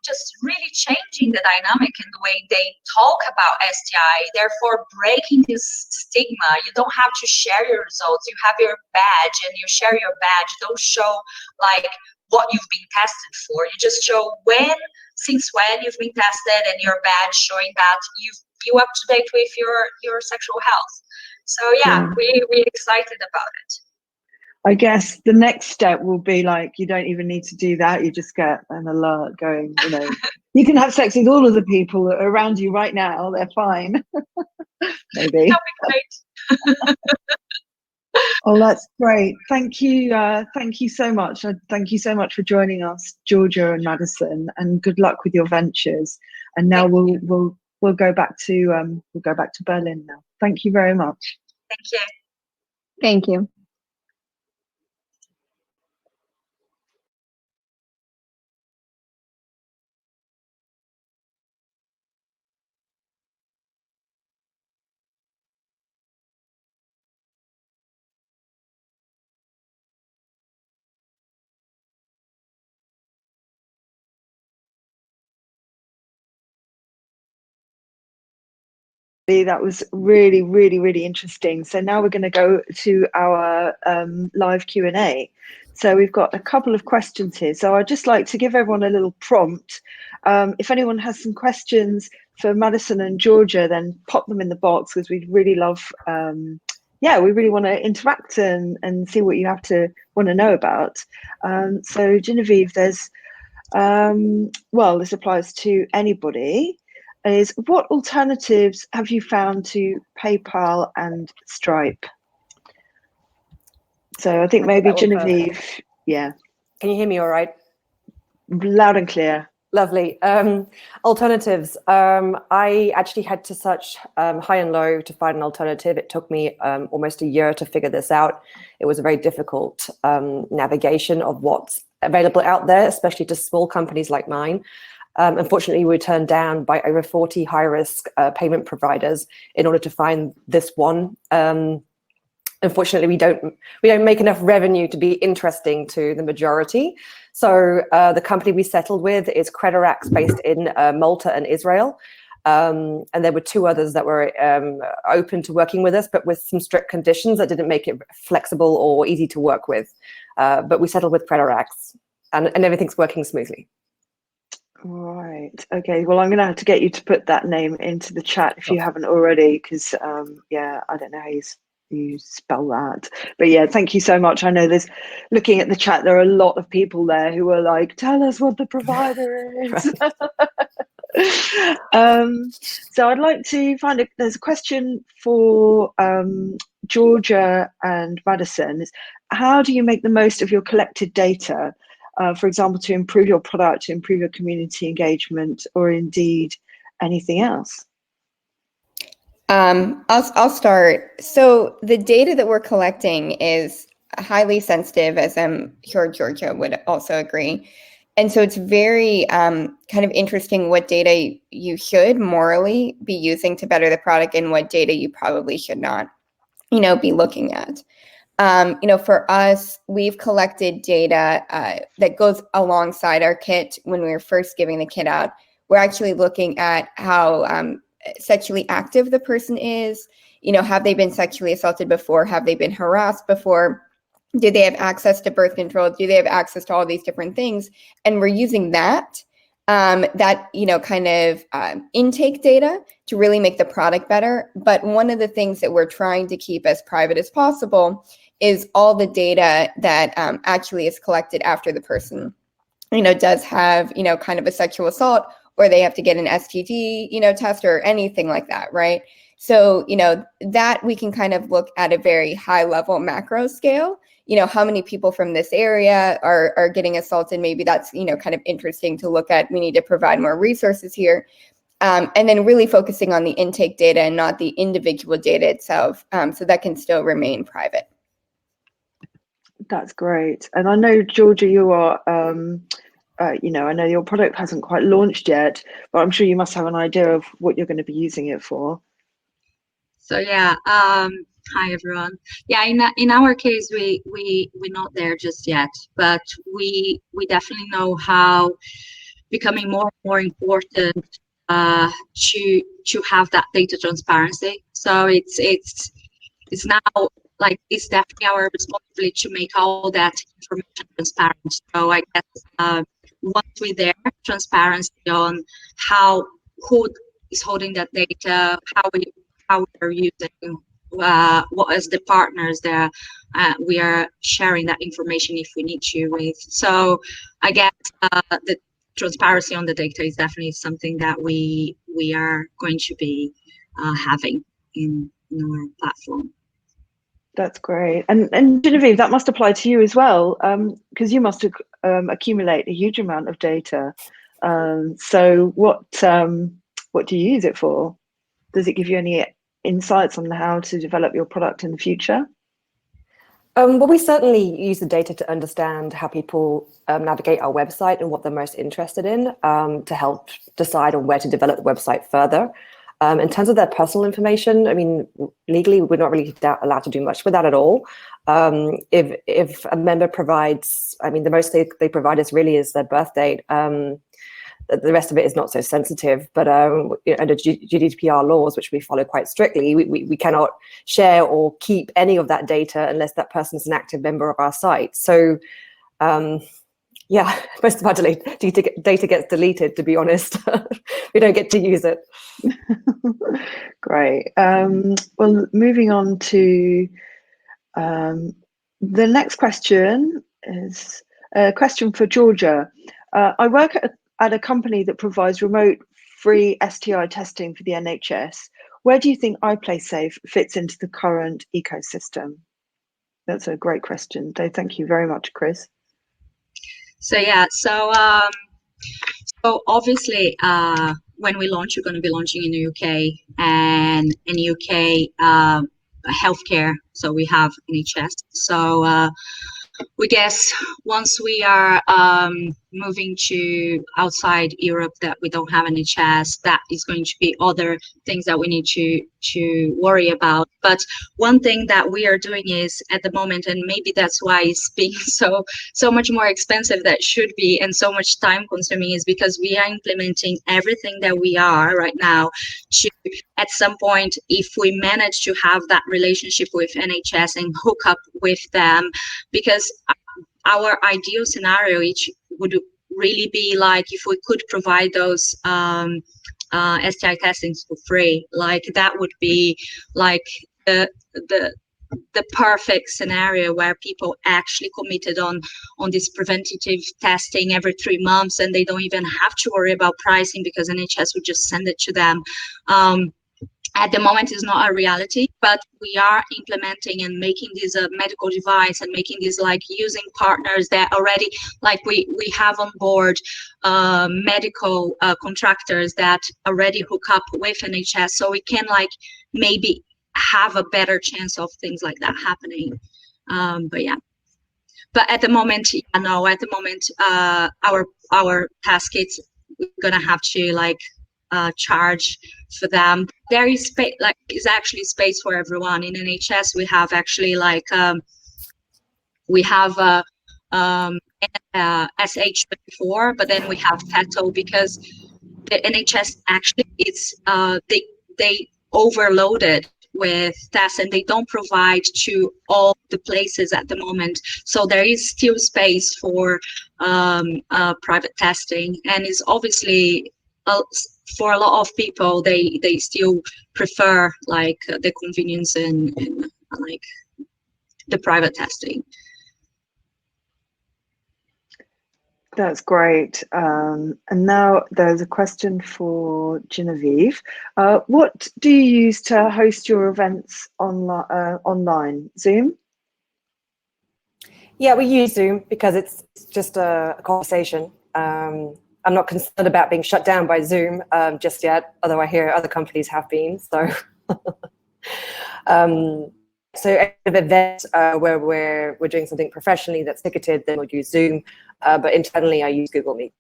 just really changing the dynamic in the way they talk about STI, therefore breaking this stigma. You don't have to share your results. You have your badge and you share your badge. You don't show what you've been tested for. You just show since when you've been tested, and your badge showing that you up to date with your sexual health. So we're excited about it. I guess the next step will be you don't even need to do that. You just get an alert going, you can have sex with all of the people that are around you right now. They're fine. Maybe. That'd be great. Oh, that's great. Thank you. Thank you so much. Thank you so much for joining us, Georgia and Madison, and good luck with your ventures. And now we'll go back to Berlin now. Thank you very much. Thank you. Thank you. That was really, really, really interesting. So now we're going to go to our live Q&A. So we've got a couple of questions here. So I'd just like to give everyone a little prompt. If anyone has some questions for Madison and Georgia, then pop them in the box, because we'd really love, we really want to interact and see what you want to know about. So Genevieve, there's, this applies to anybody. Is what alternatives have you found to PayPal and Stripe? So I think maybe Genevieve, Can you hear me all right? Loud and clear. Lovely. Alternatives. I actually had to search high and low to find an alternative. It took me almost a year to figure this out. It was a very difficult navigation of what's available out there, especially to small companies like mine. Unfortunately, we were turned down by over 40 high-risk payment providers in order to find this one. Unfortunately, we don't make enough revenue to be interesting to the majority. So the company we settled with is Credarax, based in Malta and Israel. And there were two others that were open to working with us, but with some strict conditions that didn't make it flexible or easy to work with. But we settled with Credarax. and everything's working smoothly. Right. Okay. Well, I'm going to have to get you to put that name into the chat if you haven't already, because yeah, I don't know how you spell that. But yeah, thank you so much. I know there's, looking at the chat, there are a lot of people there who are like, tell us what the provider is. So I'd like to find there's a question for Georgia and Madison. Is how do you make the most of your collected data? For example, to improve your product, to improve your community engagement, or indeed anything else? I'll start. So the data that we're collecting is highly sensitive, as I'm sure Georgia would also agree. And so it's very kind of interesting what data you should morally be using to better the product and what data you probably should not, be looking at. For us, we've collected data that goes alongside our kit. When we were first giving the kit out, we're actually looking at how sexually active the person is. Have they been sexually assaulted before? Have they been harassed before? Do they have access to birth control? Do they have access to all these different things? And we're using that intake data to really make the product better. But one of the things that we're trying to keep as private as possible is all the data that actually is collected after the person, does have, kind of a sexual assault, or they have to get an STD, test or anything like that, right? So, that we can kind of look at a very high level macro scale, how many people from this area are getting assaulted. Maybe that's, kind of interesting to look at. We need to provide more resources here. And then really focusing on the intake data and not the individual data itself. So that can still remain private. That's great. And I know, Georgia, you are, I know your product hasn't quite launched yet, but I'm sure you must have an idea of what you're going to be using it for. So yeah, hi everyone. Yeah, in our case, we're not there just yet, but we definitely know how becoming more and more important to have that data transparency. So it's now like it's definitely our responsibility to make all that information transparent. So I guess once we're there, transparency on who is holding that data, how we're using, what is the partners that we are sharing that information if we need to with. So I guess the transparency on the data is definitely something that we are going to be having in our platform. That's great. And Genevieve, that must apply to you as well, because you must accumulate a huge amount of data. So what do you use it for? Does it give you any insights on how to develop your product in the future? Well, we certainly use the data to understand how people navigate our website and what they're most interested in, to help decide on where to develop the website further. In terms of their personal information, I mean, legally, we're not really allowed to do much with that at all. If a member provides, I mean, the most they provide us really is their birth date. The rest of it is not so sensitive, but under GDPR laws, which we follow quite strictly, we cannot share or keep any of that data unless that person's an active member of our site. So, yeah, most of our data gets deleted, to be honest. We don't get to use it. Great. Well, moving on to the next question is a question for Georgia. I work at a company that provides remote free STI testing for the NHS. Where do you think iPlaySafe fits into the current ecosystem? That's a great question. Thank you very much, Chris. So yeah, so obviously when we launch, we're going to be launching in the UK, and in UK healthcare. So we have NHS. So we guess once we are moving to outside Europe that we don't have NHS, that is going to be other things that we need to worry about. But one thing that we are doing is at the moment, and maybe that's why it's being so much more expensive than it should be and so much time consuming, is because we are implementing everything that we are right now to, at some point, if we manage to have that relationship with NHS and hook up with them, because our ideal scenario would really be like if we could provide those STI testings for free. Like that would be like the perfect scenario where people actually committed on this preventative testing every 3 months, and they don't even have to worry about pricing because NHS would just send it to them. At the moment is not a reality, but we are implementing and making this a medical device and making this like using partners that already like we have on board medical contractors that already hook up with NHS, so we can like maybe have a better chance of things like that happening. But yeah, but at the moment, our test kits, we're gonna have to like charge for them. There is space, like is actually space for everyone in NHS. We have actually like we have SH24, but then we have Pappel because the NHS actually it's they overloaded with tests and they don't provide to all the places at the moment. So there is still space for private testing, and it's obviously for a lot of people they still prefer like the convenience and like the private testing. That's great. And now there's a question for Genevieve. What do you use to host your events online? Zoom? Yeah, we use Zoom because it's just a conversation. I'm not concerned about being shut down by Zoom just yet, although I hear other companies have been. So, so at events where we're doing something professionally that's ticketed, then we'll use Zoom. But internally, I use Google Meet.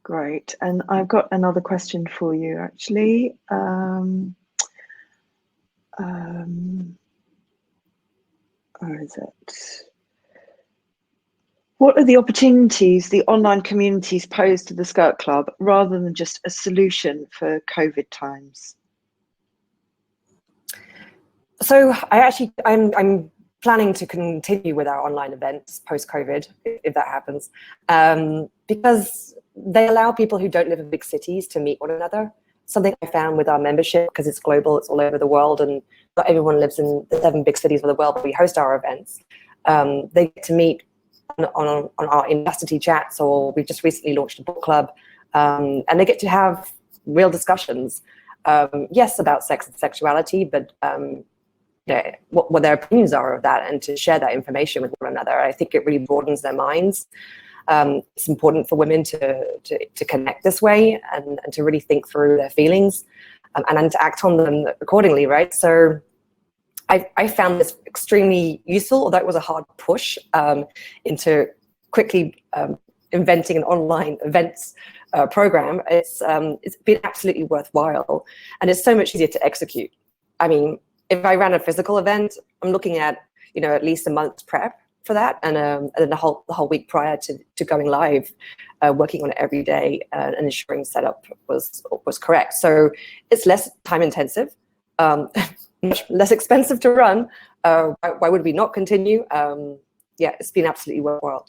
Great. And I've got another question for you, actually. Where is it? What are the opportunities the online communities pose to the Skirt Club rather than just a solution for COVID times? So I'm planning to continue with our online events post-COVID, if that happens, because they allow people who don't live in big cities to meet one another. Something I found with our membership, because it's global, it's all over the world, and not everyone lives in the 7 big cities of the world, but we host our events. They get to meet on our university chats, or we've just recently launched a book club, and they get to have real discussions, yes, about sex and sexuality, but what their opinions are of that, and to share that information with one another. I think it really broadens their minds. It's important for women to connect this way and to really think through their feelings and to act on them accordingly, right? So I found this extremely useful, although it was a hard push into quickly inventing an online events program. It's been absolutely worthwhile, and it's so much easier to execute. I mean, if I ran a physical event, I'm looking at at least a month's prep for that, and then the whole week prior to going live, working on it every day and ensuring setup was correct. So it's less time intensive, much less expensive to run. Why would we not continue? Yeah, it's been absolutely worthwhile.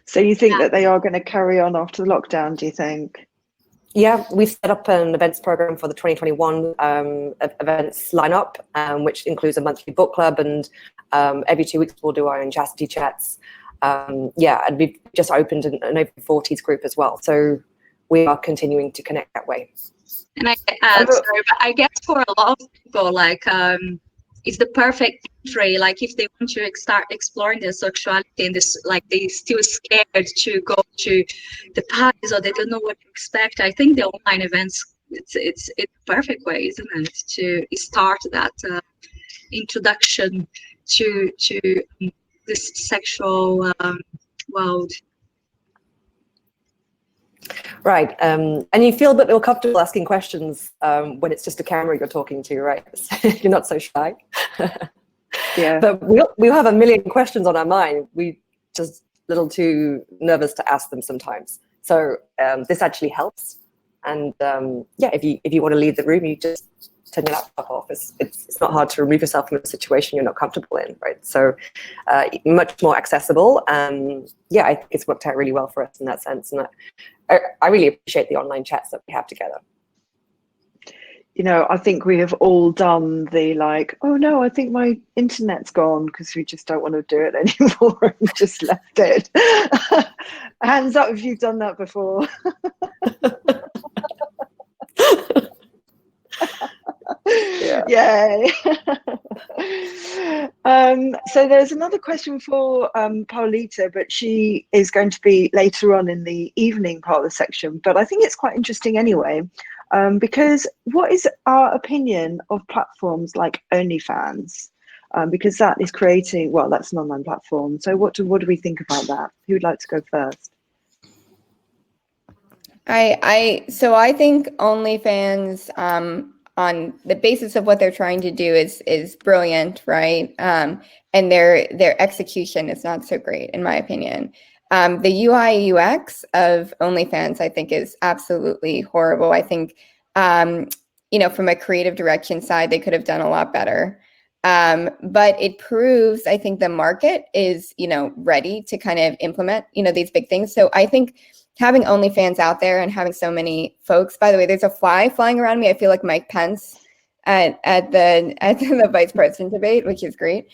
So you think that they are going to carry on after the lockdown, do you think? Yeah, we've set up an events program for the 2021 events lineup, which includes a monthly book club, and every 2 weeks we'll do our own chastity chats. Yeah, and we've just opened an over 40s group as well. So we are continuing to connect that way. And I guess for a lot of people, like it's the perfect entry. Like if they want to start exploring their sexuality and this, like they still scared to go to the parties or they don't know what to expect. I think the online events, it's a perfect way, isn't it, to start that introduction to this sexual world. Right, and you feel a bit more comfortable asking questions when it's just a camera you're talking to, right? You're not so shy. Yeah. But we'll have a million questions on our mind. We just a little too nervous to ask them sometimes. So this actually helps. And yeah, if you want to leave the room, you just turn your laptop off. It's not hard to remove yourself from a situation you're not comfortable in, right? So much more accessible. Yeah, I think it's worked out really well for us in that sense. And I really appreciate the online chats that we have together. You know, I think we have all done the like, oh no, I think my internet's gone, because we just don't want to do it anymore and just left it. Hands up if you've done that before. Yay. So there's another question for Paulita, but she is going to be later on in the evening part of the section. But I think it's quite interesting anyway, because what is our opinion of platforms like OnlyFans? Because that is creating, well, that's an online platform. So what do we think about that? Who would like to go first? So I think OnlyFans, on the basis of what they're trying to do, is brilliant, right? And their execution is not so great, in my opinion. The UI UX of OnlyFans, I think, is absolutely horrible. I think, you know, from a creative direction side, they could have done a lot better. But it proves, I think, the market is, you know, ready to kind of implement, you know, these big things. So I think having OnlyFans out there and having so many folks, by the way, there's a fly flying around me. I feel like Mike Pence at the vice president debate, which is great.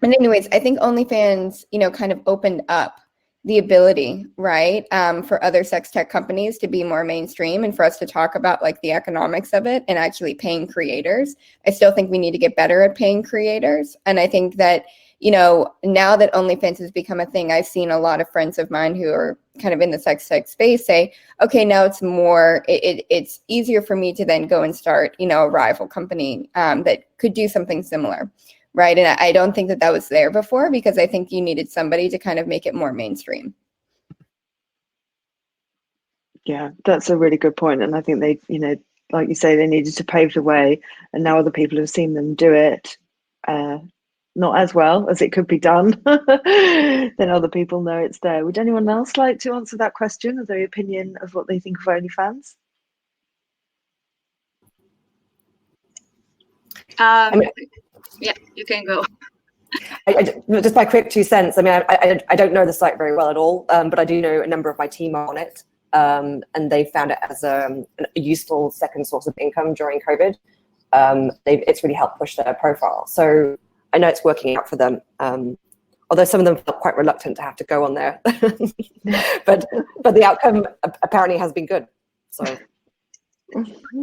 But anyways, I think OnlyFans, you know, kind of opened up the ability, right, for other sex tech companies to be more mainstream and for us to talk about like the economics of it and actually paying creators. I still think we need to get better at paying creators. And I think that, you know, now that OnlyFans has become a thing, I've seen a lot of friends of mine who are kind of in the sex tech space say, okay, now it's more, it's easier for me to then go and start, you know, a rival company that could do something similar, right? And I don't think that was there before, because I think you needed somebody to kind of make it more mainstream. Yeah, that's a really good point. And I think they, you know, like you say, they needed to pave the way, and now other people have seen them do it. Not as well as it could be done, then other people know it's there. Would anyone else like to answer that question, of their opinion of what they think of OnlyFans? Yeah, you can go. Just my quick 2 cents. I mean, I don't know the site very well at all, but I do know a number of my team are on it, and they found it as a useful second source of income during COVID. It's really helped push their profile. So I know it's working out for them, although some of them felt quite reluctant to have to go on there. but the outcome apparently has been good. So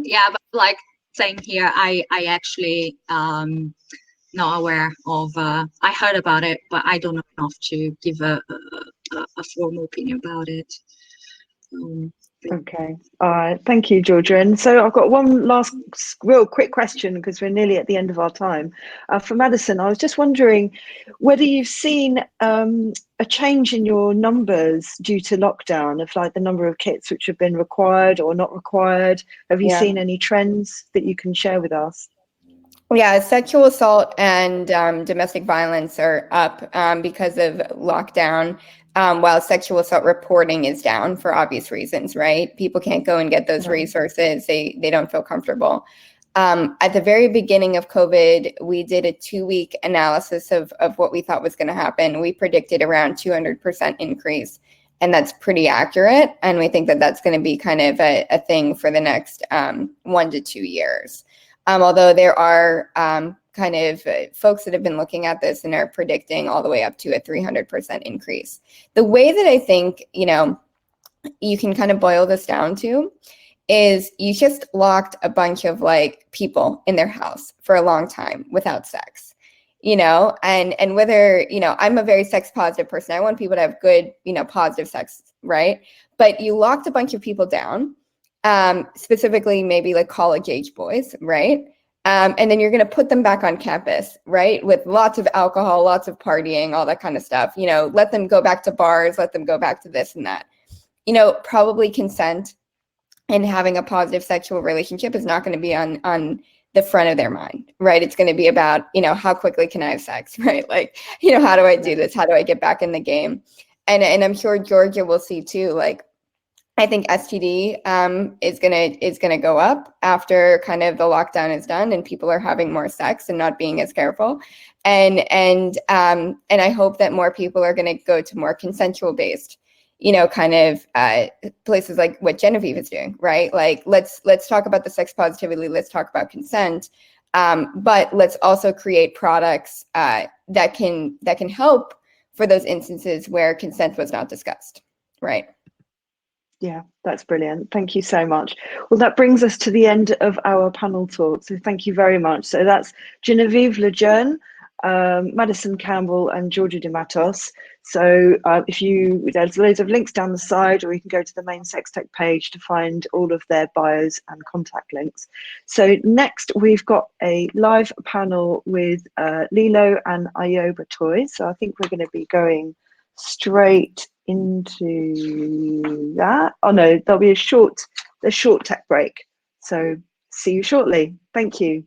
Yeah, but like saying here, I actually not aware of. I heard about it, but I don't know enough to give a formal opinion about it. Okay, all right, thank you, Georgia. And so I've got one last real quick question, because we're nearly at the end of our time. For Madison, I was just wondering whether you've seen a change in your numbers due to lockdown, of like the number of kits which have been required or not required. Have you seen any trends that you can share with us? Yeah, sexual assault and domestic violence are up because of lockdown, while sexual assault reporting is down for obvious reasons, right? People can't go and get those resources. They don't feel comfortable. At the very beginning of COVID, we did a 2-week analysis of what we thought was going to happen. We predicted around 200% increase, and that's pretty accurate. And we think that that's going to be kind of a thing for the next 1 to 2 years. Although there are kind of folks that have been looking at this and are predicting all the way up to a 300% increase. The way that I think, you know, you can kind of boil this down to is you just locked a bunch of like people in their house for a long time without sex, you know, and whether, you know, I'm a very sex positive person. I want people to have good, you know, positive sex, right? But you locked a bunch of people down, specifically maybe like college age boys, right? And then you're going to put them back on campus, right? With lots of alcohol, lots of partying, all that kind of stuff, you know, let them go back to bars, let them go back to this and that, you know, probably consent and having a positive sexual relationship is not going to be on the front of their mind, right? It's going to be about, you know, how quickly can I have sex, right? Like, you know, how do I do this? How do I get back in the game? And I'm sure Georgia will see too, like, I think STD is gonna go up after kind of the lockdown is done and people are having more sex and not being as careful, and I hope that more people are gonna go to more consensual based, kind of places like what Genevieve is doing, right? Like let's talk about the sex positivity, let's talk about consent, but let's also create products that can help for those instances where consent was not discussed, right? Yeah, that's brilliant. Thank you so much. Well, that brings us to the end of our panel talk. So thank you very much. So that's Genevieve, LeJeune, Madison, Campbell, and Georgia de Mattos. So there's loads of links down the side, or you can go to the main SexTech page to find all of their bios and contact links. So next we've got a live panel with Lilo and Ioba Toys. So I think we're going to be going straight into that. Oh no, there'll be a short tech break. So see you shortly. Thank you.